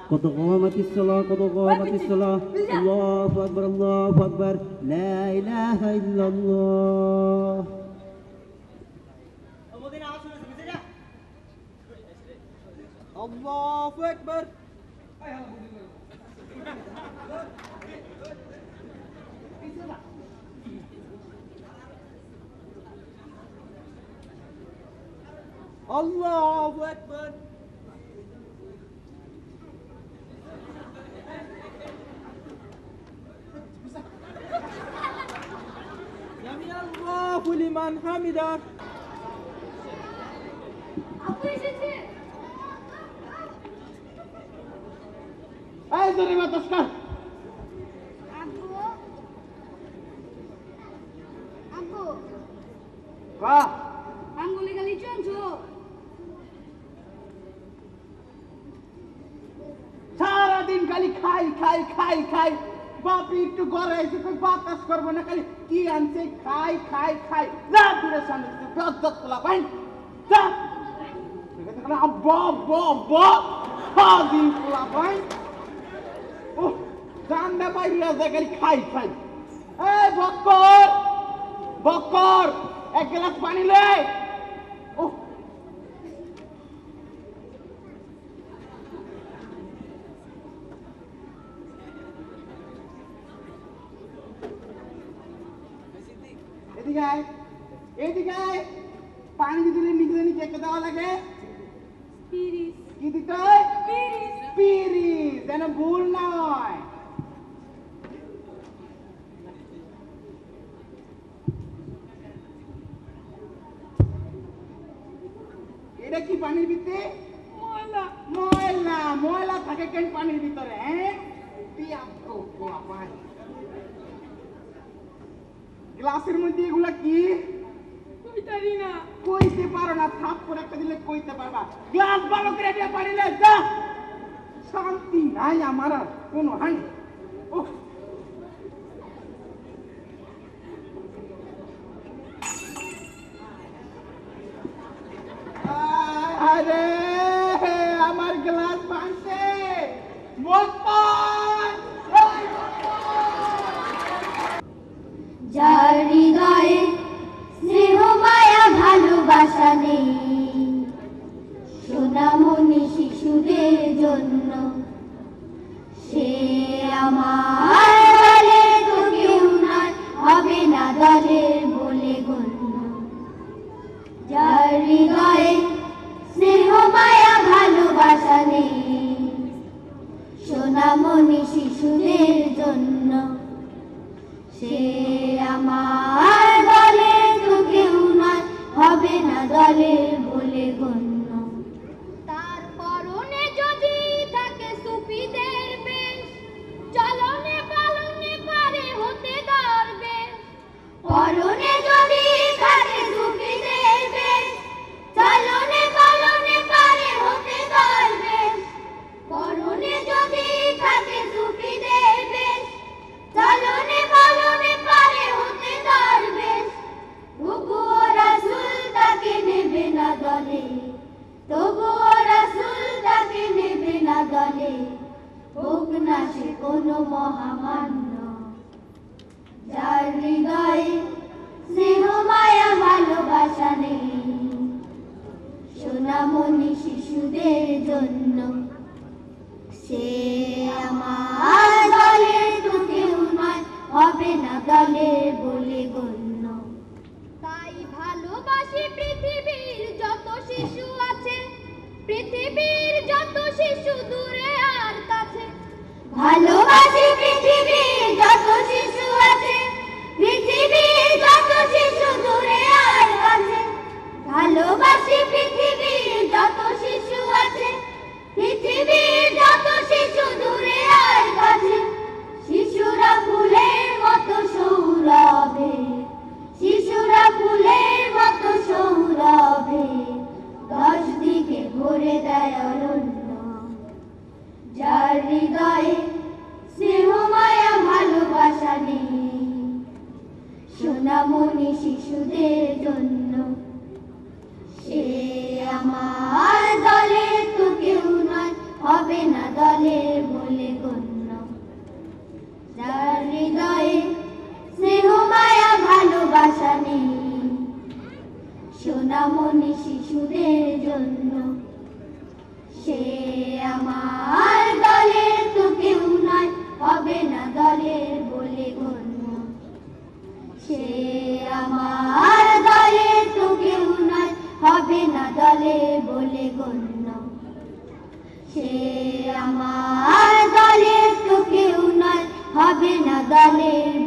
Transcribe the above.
قد قامت الصلاة قد قامت الصلاة الله أكبر الله أكبر لا إله إلا الله الله أكبر الله أكبر سمع الله لمن حمده এই ধরে মাতস্কার আব্বু বাহ আঙ্গুলি গালি চঞ্চু সারাদিন খালি খাই খাই খাই খাই বাপি একটু ঘরে এসে কই বাতাস করবো না খালি কি আনছে খাই খাই খাই যা দূরে সামনে বেজ্জত কলা ভাই যা এখানে খালি আব্বা আব্বা আব্বা সারাদিন কলা ভাই ও জানবে বাইরে যা খালি খাই খাই এই বক্কর বক্কর এক গ্লাস পানি লে ও এদিকে পানি দিলে নিজে নিজে কে দেওয়া লাগে পিরিস কি দিতে হয় পিরিস পিরিস যেন ভুল না হয় এটা কি পানির ভিতরে ময়লা ময়লা ময়লা থাকে কেন পানির ভিতরে হ্যাঁ গ্লাসের মধ্যে এগুলা কি কইতারি না কইতে পারো না থাপ করে একটা দিলে কইতে পারবা গ্লাস ভালো করে দিয়ে পারিলে যা শান্তি নাই আমার আর কোনো হাই ও আরে আমার গ্লাস ভাঙছে যার হৃদয়ে স্নেহ মায়া ভালোবাসা নেই সোনামণি শিশুদের জন্য সে আমার দলে তো কেউ নয় হবে না দলের বলে গণ্য যার হৃদয়ে স্নেহ মায়া ভালোবাসা নেই সোনামণি শিশুদের জন্য সে আমার দলে তো কেউ নয় হবে না দলের বলে গণ্য তার পরনে যদি থাকে সুফিদের বেশ চলনে পালনে পারে হতে দরবেশ পরনে যদি থাকে সুফিদের বেশ চলনে পালনে পারে হতে দরবেশ পরনে যদি থাকে সুফিদের বেশ চলনে পালনে পারে হতে দরবেশ তবুও রাসূল তাকে নেবে না দলে তবুও রাসূল তাকে নেবে না দলে হোক না সে কোনো মহামান্য যার হৃদয়ে স্নেহ মায়া ভালোবাসা নেই সোনামণি শিশুদের জন্য সে আমার দলে তো কেউ নয় হবে না দলের বলে গণ্য তাই ভালোবাসি পৃথিবীর যত শিশু আছে পৃথিবীর যত শিশু দূরে আর কাছে ভালোবাসি পৃথিবীর যত শিশু আছে পৃথিবীর যত শিশু দূরে আর কাছে ভালোবাসি পৃথিবীর যত শিশু আছে পৃথিবীর যত শিশু দূরে আর কাছে শিশুরা ফুলের মতো সৌরভে শিশুরা ফুলের মতো সৌরভে 10 দিকে ভরে দেয় অরণ্য যার হৃদয়ে স্নেহ মায়া ভালোবাসা নেই সোনামণি শিশুদের জন্য সে আমার দলে তো কেউ নয় হবে না দলে সোনামণি শিশুদের জন্য। সে আমার দলের তো কেউ নয়, হবে না দলের বলে গণ্য। সে আমার দলের তো কেউ নয়, হবে না দলের বলে গণ্য। সে আমার দলের তো কেউ নয়, হবে না দলের